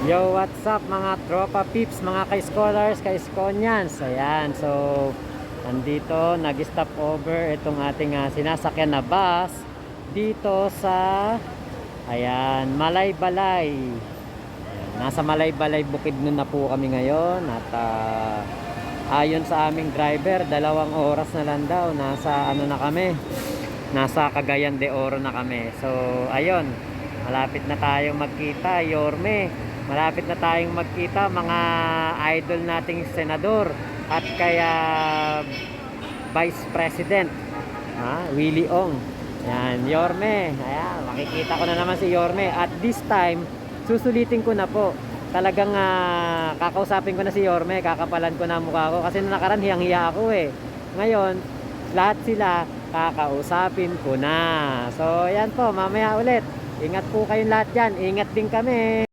Yo, what's up mga tropa peeps, mga ka-scholars, ka-skonyans. Ayan, so andito, nag-stop over itong ating sinasakyan na bus dito sa, ayan, Malaybalay. Ayan, nasa Malaybalay Bukidnon na po kami ngayon. At ayon sa aming driver, 2 oras na lang daw. Nasa ano na kami, nasa Cagayan de Oro na kami. So ayun, malapit na tayong magkita, Yorme. Malapit na tayong magkita, mga idol nating senador at kaya Vice President, Willie Ong. Yan, Yorme. Ayan, makikita ko na naman si Yorme. At this time, susulitin ko na po. Talagang kakausapin ko na si Yorme, kakapalan ko na mukha ko. Kasi nung nakaraan, hiyang-hiya ako eh. Ngayon, lahat sila kakausapin ko na. So, yan po, mamaya ulit. Ingat po kayong lahat dyan. Ingat din kami.